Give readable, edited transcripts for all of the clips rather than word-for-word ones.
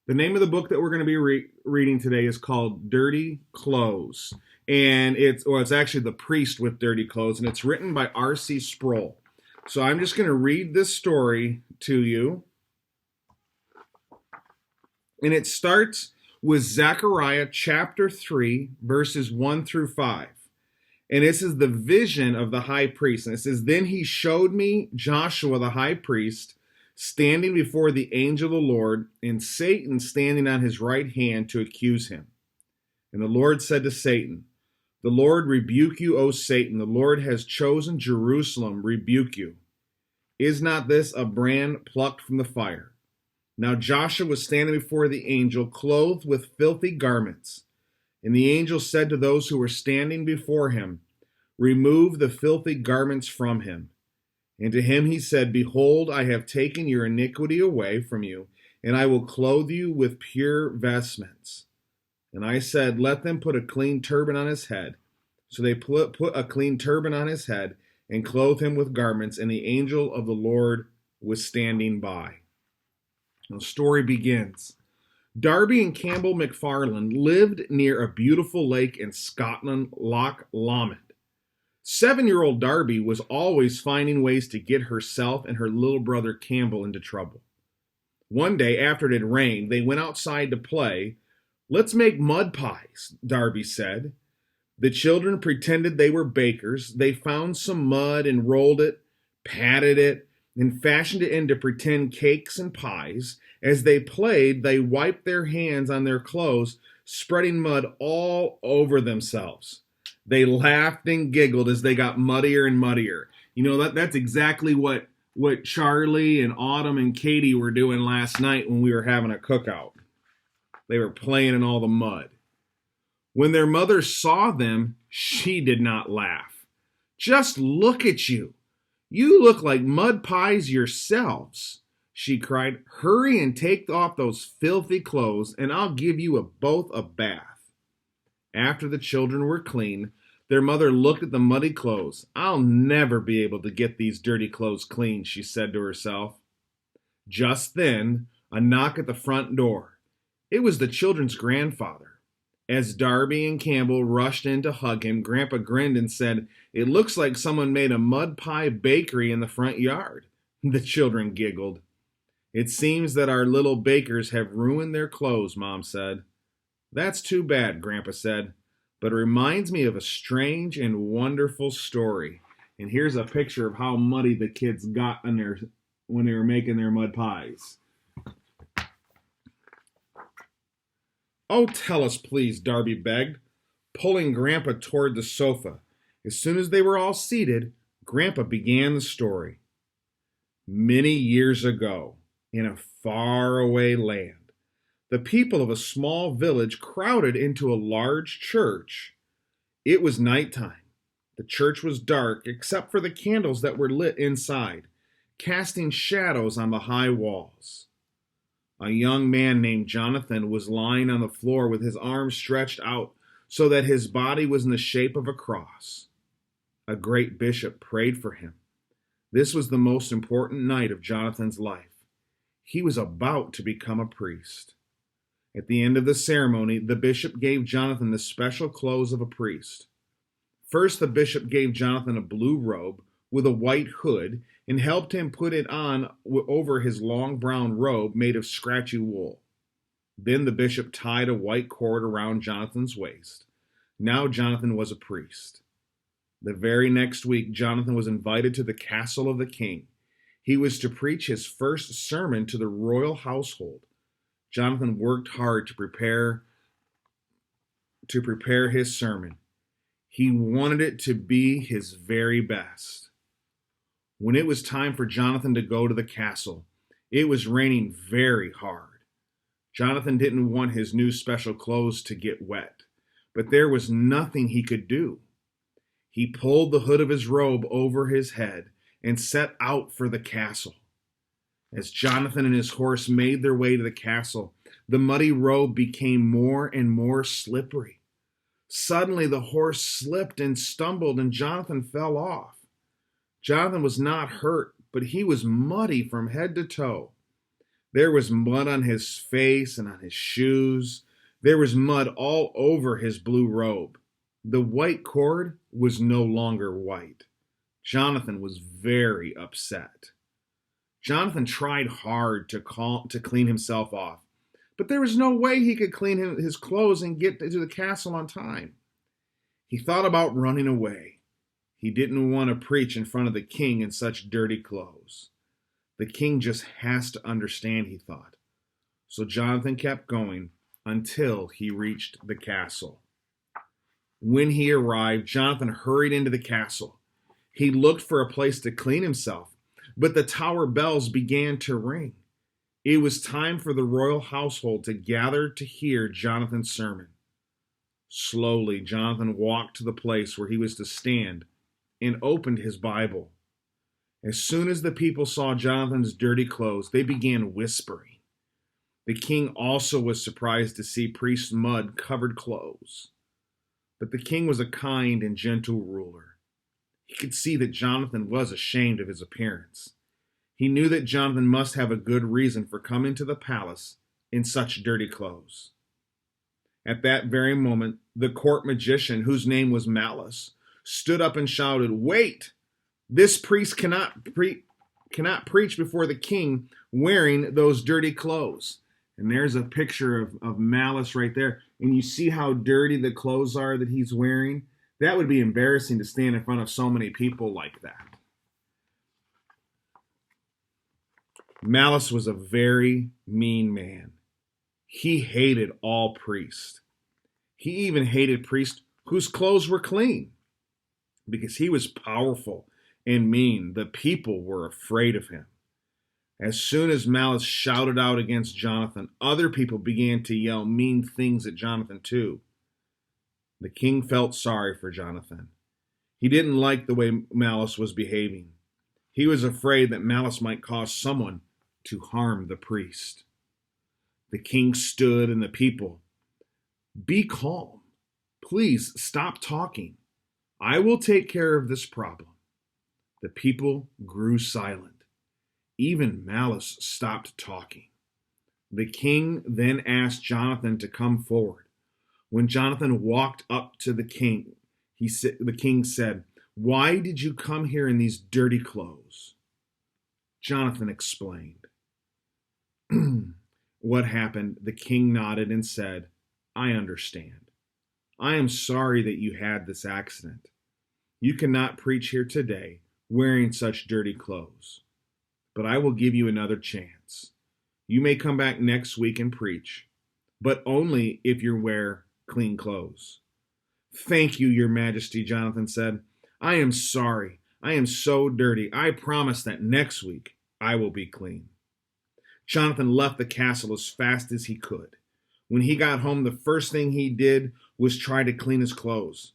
The name of the book that we're going to be reading today is called Dirty Clothes. And it's actually The Priest with Dirty Clothes, and it's written by R.C. Sproul. So I'm just going to read this story to you. And it starts with Zechariah chapter 3, verses 1 through 5. And this is the vision of the high priest. And it says, "Then he showed me Joshua the high priest standing before the angel of the Lord, and Satan standing on his right hand to accuse him. And the Lord said to Satan, 'The Lord rebuke you, O Satan. The Lord has chosen Jerusalem, rebuke you. Is not this a brand plucked from the fire?' Now Joshua was standing before the angel, clothed with filthy garments. And the angel said to those who were standing before him, 'Remove the filthy garments from him.' And to him he said, 'Behold, I have taken your iniquity away from you, and I will clothe you with pure vestments.' And I said, 'Let them put a clean turban on his head.' So they put a clean turban on his head and clothed him with garments, and the angel of the Lord was standing by." The story begins. Darby and Campbell McFarland lived near a beautiful lake in Scotland, Loch Lomond. 7-year-old Darby was always finding ways to get herself and her little brother Campbell into trouble. One day, after it had rained, they went outside to play. "Let's make mud pies," Darby said. The children pretended they were bakers. They found some mud and rolled it, patted it, and fashioned it into pretend cakes and pies. As they played, they wiped their hands on their clothes, spreading mud all over themselves. They laughed and giggled as they got muddier and muddier. You know, that's exactly what Charlie and Autumn and Katie were doing last night when we were having a cookout. They were playing in all the mud. When their mother saw them, she did not laugh. "Just look at you. You look like mud pies yourselves," she cried. "Hurry and take off those filthy clothes, and I'll give you both a bath." After the children were clean, their mother looked at the muddy clothes. "I'll never be able to get these dirty clothes clean," she said to herself. Just then, a knock at the front door. It was the children's grandfather. As Darby and Campbell rushed in to hug him, Grandpa grinned and said, "It looks like someone made a mud pie bakery in the front yard." The children giggled. "It seems that our little bakers have ruined their clothes," Mom said. "That's too bad," Grandpa said, "but it reminds me of a strange and wonderful story." And here's a picture of how muddy the kids got when they were making their mud pies. "Oh, tell us, please," Darby begged, pulling Grandpa toward the sofa. As soon as they were all seated, Grandpa began the story. Many years ago, in a faraway land, the people of a small village crowded into a large church. It was nighttime. The church was dark except for the candles that were lit inside, casting shadows on the high walls. A young man named Jonathan was lying on the floor with his arms stretched out so that his body was in the shape of a cross. A great bishop prayed for him. This was the most important night of Jonathan's life. He was about to become a priest. At the end of the ceremony, the bishop gave Jonathan the special clothes of a priest. First, the bishop gave Jonathan a blue robe with a white hood and helped him put it on over his long brown robe made of scratchy wool. Then the bishop tied a white cord around Jonathan's waist. Now Jonathan was a priest. The very next week, Jonathan was invited to the castle of the king. He was to preach his first sermon to the royal household. Jonathan worked hard to prepare his sermon. He wanted it to be his very best. When it was time for Jonathan to go to the castle, it was raining very hard. Jonathan didn't want his new special clothes to get wet, but there was nothing he could do. He pulled the hood of his robe over his head and set out for the castle. As Jonathan and his horse made their way to the castle, the muddy robe became more and more slippery. Suddenly the horse slipped and stumbled, and Jonathan fell off. Jonathan was not hurt, but he was muddy from head to toe. There was mud on his face and on his shoes. There was mud all over his blue robe. The white cord was no longer white. Jonathan was very upset. Jonathan tried hard to clean himself off, but there was no way he could clean his clothes and get to the castle on time. He thought about running away. He didn't want to preach in front of the king in such dirty clothes. The king just has to understand, he thought. So Jonathan kept going until he reached the castle. When he arrived, Jonathan hurried into the castle. He looked for a place to clean himself, but the tower bells began to ring. It was time for the royal household to gather to hear Jonathan's sermon. Slowly, Jonathan walked to the place where he was to stand and opened his Bible. As soon as the people saw Jonathan's dirty clothes, they began whispering. The king also was surprised to see priest mud-covered clothes. But the king was a kind and gentle ruler. He could see that Jonathan was ashamed of his appearance. He knew that Jonathan must have a good reason for coming to the palace in such dirty clothes. At that very moment, the court magician, whose name was Malice, stood up and shouted, "Wait! This priest cannot preach before the king wearing those dirty clothes." And there's a picture of Malice right there. And you see how dirty the clothes are that he's wearing? That would be embarrassing to stand in front of so many people like that. Malice was a very mean man. He hated all priests. He even hated priests whose clothes were clean. Because he was powerful and mean, the people were afraid of him. As soon as Malice shouted out against Jonathan, other people began to yell mean things at Jonathan too. The king felt sorry for Jonathan. He didn't like the way Malice was behaving. He was afraid that Malice might cause someone to harm the priest. The king stood and the people, "Be calm. Please stop talking. I will take care of this problem." The people grew silent. Even Malice stopped talking. The king then asked Jonathan to come forward. When Jonathan walked up to the king, the king said, "Why did you come here in these dirty clothes?" Jonathan explained what happened. The king nodded and said, "I understand. I am sorry that you had this accident. You cannot preach here today wearing such dirty clothes. But I will give you another chance. You may come back next week and preach, but only if you wear clean clothes." "Thank you, Your Majesty," Jonathan said. "I am sorry. I am so dirty. I promise that next week I will be clean." Jonathan left the castle as fast as he could. When he got home, the first thing he did was try to clean his clothes.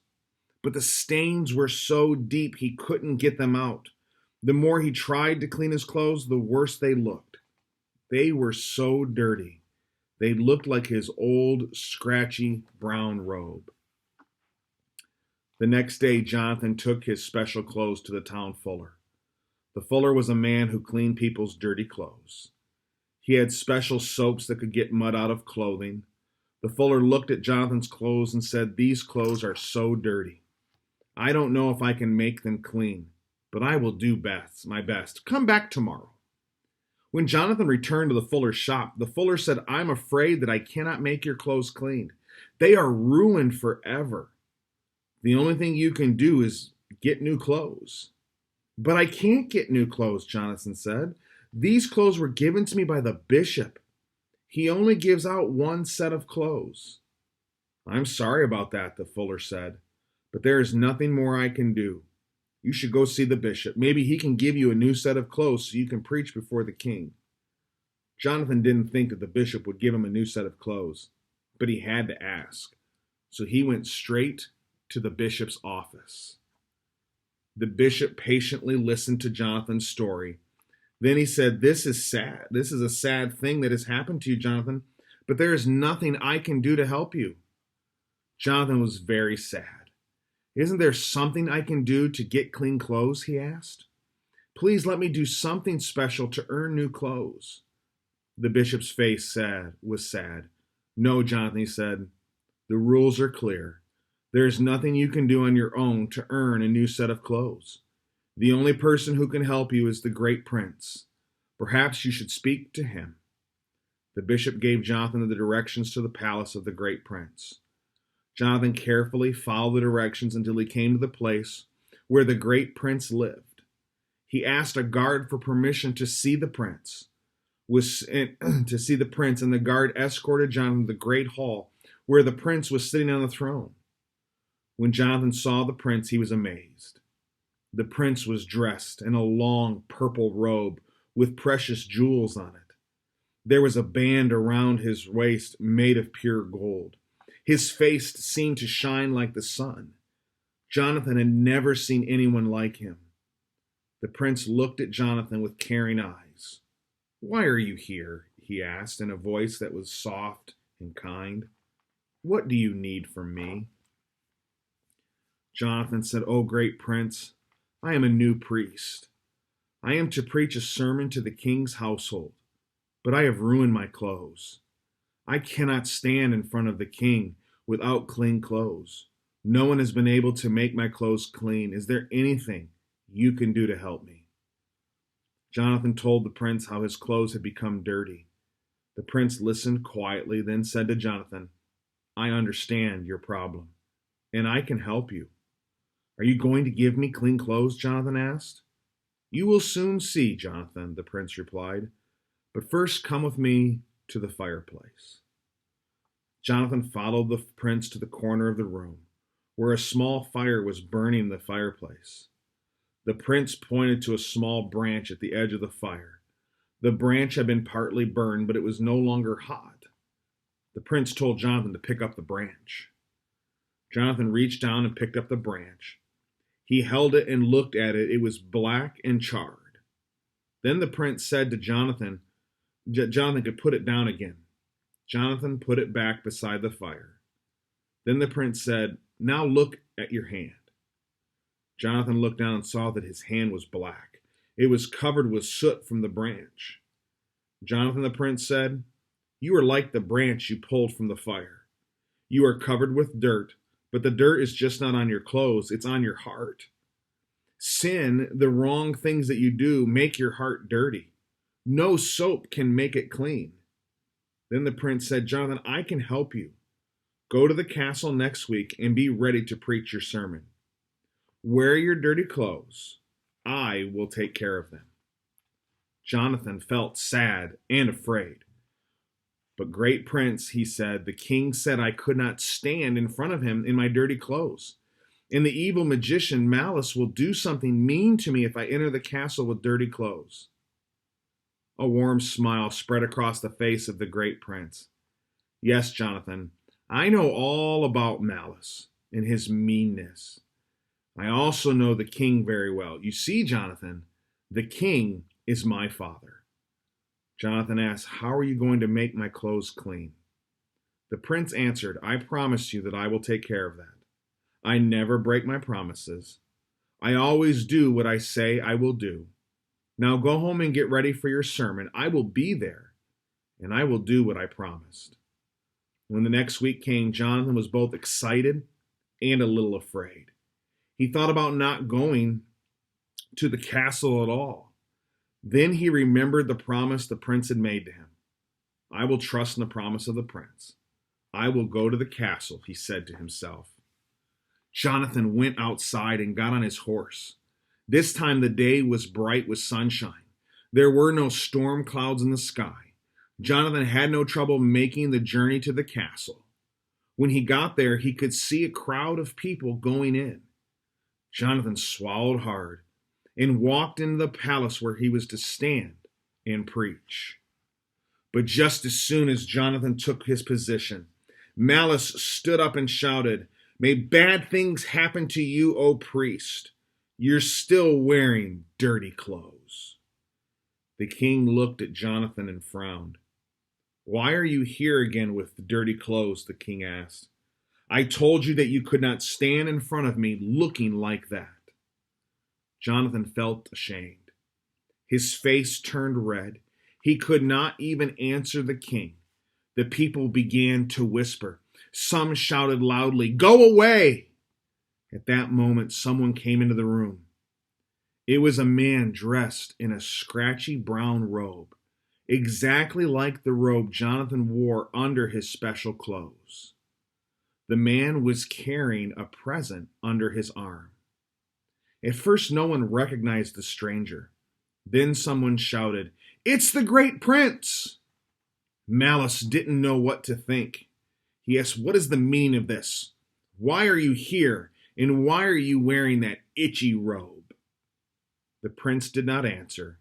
But the stains were so deep he couldn't get them out. The more he tried to clean his clothes, the worse they looked. They were so dirty. They looked like his old, scratchy, brown robe. The next day, Jonathan took his special clothes to the town fuller. The fuller was a man who cleaned people's dirty clothes. He had special soaps that could get mud out of clothing. The fuller looked at Jonathan's clothes and said, "These clothes are so dirty. I don't know if I can make them clean, but I will do my best. Come back tomorrow." When Jonathan returned to the fuller's shop, the fuller said, "I'm afraid that I cannot make your clothes clean. They are ruined forever. The only thing you can do is get new clothes." "But I can't get new clothes," Jonathan said. "These clothes were given to me by the bishop. He only gives out one set of clothes." "I'm sorry about that," the fuller said, "but there is nothing more I can do. You should go see the bishop. Maybe he can give you a new set of clothes so you can preach before the king." Jonathan didn't think that the bishop would give him a new set of clothes, but he had to ask. So he went straight to the bishop's office. The bishop patiently listened to Jonathan's story. Then he said, "This is sad. This is a sad thing that has happened to you, Jonathan, but there is nothing I can do to help you." Jonathan was very sad. "Isn't there something I can do to get clean clothes?" he asked. "Please let me do something special to earn new clothes." The bishop's face was sad. No, Jonathan, he said. The rules are clear. There is nothing you can do on your own to earn a new set of clothes. The only person who can help you is the great prince. Perhaps you should speak to him. The bishop gave Jonathan the directions to the palace of the great prince. Jonathan carefully followed the directions until he came to the place where the great prince lived. He asked a guard for permission to see the prince. And the guard escorted Jonathan to the great hall where the prince was sitting on the throne. When Jonathan saw the prince, he was amazed. The prince was dressed in a long purple robe with precious jewels on it. There was a band around his waist made of pure gold. His face seemed to shine like the sun. Jonathan had never seen anyone like him. The prince looked at Jonathan with caring eyes. "Why are you here?" he asked in a voice that was soft and kind. "What do you need from me?" Jonathan said, "O great prince, I am a new priest. I am to preach a sermon to the king's household, but I have ruined my clothes. I cannot stand in front of the king without clean clothes. No one has been able to make my clothes clean. Is there anything you can do to help me?" Jonathan told the prince how his clothes had become dirty. The prince listened quietly, then said to Jonathan, "I understand your problem, and I can help you." "Are you going to give me clean clothes?" Jonathan asked. "You will soon see, Jonathan," the prince replied. "But first come with me to the fireplace." Jonathan followed the prince to the corner of the room, where a small fire was burning in the fireplace. The prince pointed to a small branch at the edge of the fire. The branch had been partly burned, but it was no longer hot. The prince told Jonathan to pick up the branch. Jonathan reached down and picked up the branch. He held it and looked at it. It was black and charred. Then the prince said to Jonathan could put it down again. Jonathan put it back beside the fire. Then the prince said, "Now look at your hand." Jonathan looked down and saw that his hand was black. It was covered with soot from the branch. "Jonathan," the prince said, "you are like the branch you pulled from the fire. You are covered with dirt, but the dirt is just not on your clothes, it's on your heart. Sin, the wrong things that you do, make your heart dirty. No soap can make it clean." Then the prince said, "Jonathan, I can help you. Go to the castle next week and be ready to preach your sermon. Wear your dirty clothes. I will take care of them." Jonathan felt sad and afraid. "But great prince," he said, "the king said I could not stand in front of him in my dirty clothes. And the evil magician Malice will do something mean to me if I enter the castle with dirty clothes." A warm smile spread across the face of the great prince. "Yes, Jonathan, I know all about Malice and his meanness. I also know the king very well. You see, Jonathan, the king is my father." Jonathan asked, "How are you going to make my clothes clean?" The prince answered, "I promise you that I will take care of that. I never break my promises. I always do what I say I will do. Now go home and get ready for your sermon. I will be there, and I will do what I promised." When the next week came, Jonathan was both excited and a little afraid. He thought about not going to the castle at all. Then he remembered the promise the prince had made to him. "I will trust in the promise of the prince. I will go to the castle," he said to himself. Jonathan went outside and got on his horse. This time the day was bright with sunshine. There were no storm clouds in the sky. Jonathan had no trouble making the journey to the castle. When he got there, he could see a crowd of people going in. Jonathan swallowed hard and walked into the palace where he was to stand and preach. But just as soon as Jonathan took his position, Malice stood up and shouted, "May bad things happen to you, O priest. You're still wearing dirty clothes." The king looked at Jonathan and frowned. "Why are you here again with dirty clothes?" the king asked. "I told you that you could not stand in front of me looking like that." Jonathan felt ashamed. His face turned red. He could not even answer the king. The people began to whisper. Some shouted loudly, "Go away!" At that moment, someone came into the room. It was a man dressed in a scratchy brown robe, exactly like the robe Jonathan wore under his special clothes. The man was carrying a present under his arm. At first, no one recognized the stranger. Then someone shouted, "It's the great prince!" Malice didn't know what to think. He asked, "What is the meaning of this? Why are you here? And why are you wearing that itchy robe?" The prince did not answer.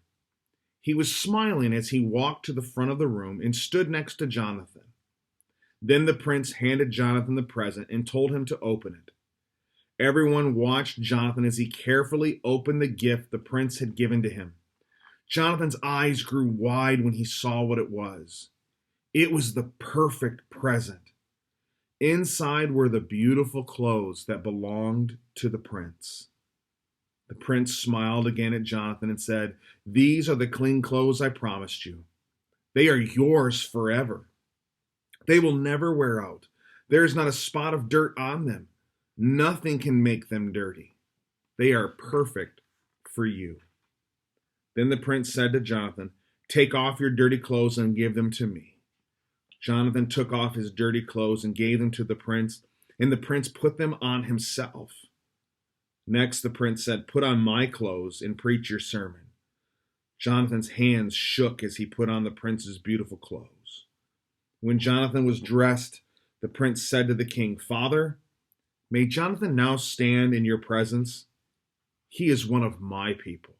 He was smiling as he walked to the front of the room and stood next to Jonathan. Then the prince handed Jonathan the present and told him to open it. Everyone watched Jonathan as he carefully opened the gift the prince had given to him. Jonathan's eyes grew wide when he saw what it was. It was the perfect present. Inside were the beautiful clothes that belonged to the prince. The prince smiled again at Jonathan and said, "These are the clean clothes I promised you. They are yours forever. They will never wear out. There is not a spot of dirt on them. Nothing can make them dirty. They are perfect for you." Then the prince said to Jonathan, "Take off your dirty clothes and give them to me." Jonathan took off his dirty clothes and gave them to the prince, and the prince put them on himself. Next, the prince said, "Put on my clothes and preach your sermon." Jonathan's hands shook as he put on the prince's beautiful clothes. When Jonathan was dressed, the prince said to the king, "Father, may Jonathan now stand in your presence? He is one of my people."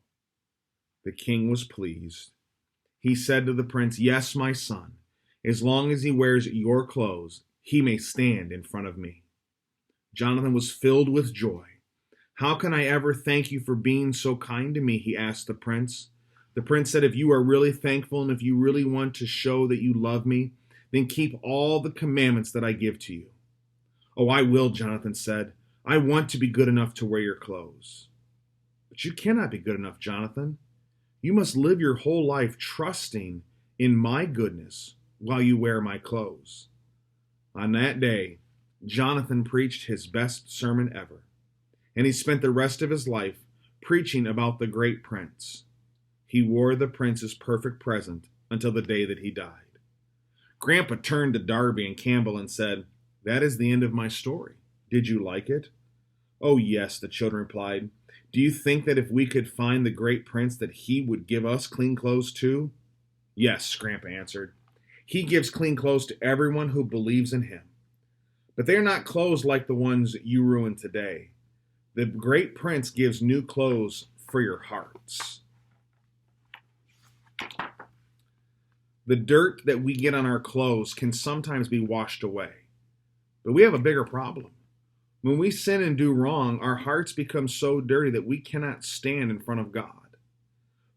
The king was pleased. He said to the prince, "Yes, my son. As long as he wears your clothes, he may stand in front of me." Jonathan was filled with joy. "How can I ever thank you for being so kind to me?" he asked the prince. The prince said, "If you are really thankful and if you really want to show that you love me, then keep all the commandments that I give to you." "Oh, I will," Jonathan said. "I want to be good enough to wear your clothes." "But you cannot be good enough, Jonathan. You must live your whole life trusting in my goodness while you wear my clothes." On that day, Jonathan preached his best sermon ever, and he spent the rest of his life preaching about the great prince. He wore the prince's perfect present until the day that he died. Grandpa turned to Darby and Campbell and said, "That is the end of my story. Did you like it?" "Oh, yes," the children replied. "Do you think that if we could find the great prince that he would give us clean clothes too?" "Yes," Grandpa answered. "He gives clean clothes to everyone who believes in him. But they are not clothes like the ones you ruin today. The great prince gives new clothes for your hearts." The dirt that we get on our clothes can sometimes be washed away. But we have a bigger problem. When we sin and do wrong, our hearts become so dirty that we cannot stand in front of God.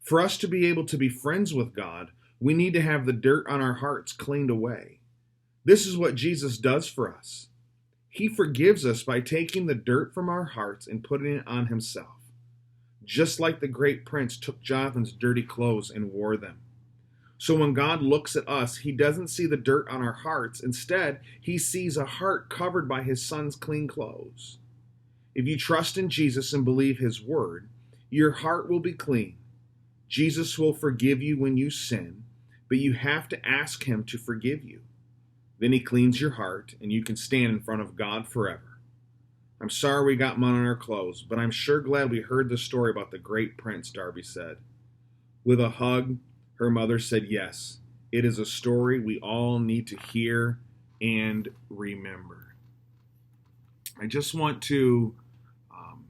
For us to be able to be friends with God, we need to have the dirt on our hearts cleaned away. This is what Jesus does for us. He forgives us by taking the dirt from our hearts and putting it on himself, just like the great prince took Jonathan's dirty clothes and wore them. So when God looks at us, he doesn't see the dirt on our hearts. Instead, he sees a heart covered by his son's clean clothes. If you trust in Jesus and believe his word, your heart will be clean. Jesus will forgive you when you sin, but you have to ask him to forgive you. Then he cleans your heart, and you can stand in front of God forever. I'm sorry we got mud on our clothes, but I'm sure glad we heard the story about the great prince, Darby said. With a hug, her mother said, "Yes, it is a story we all need to hear and remember." I just want to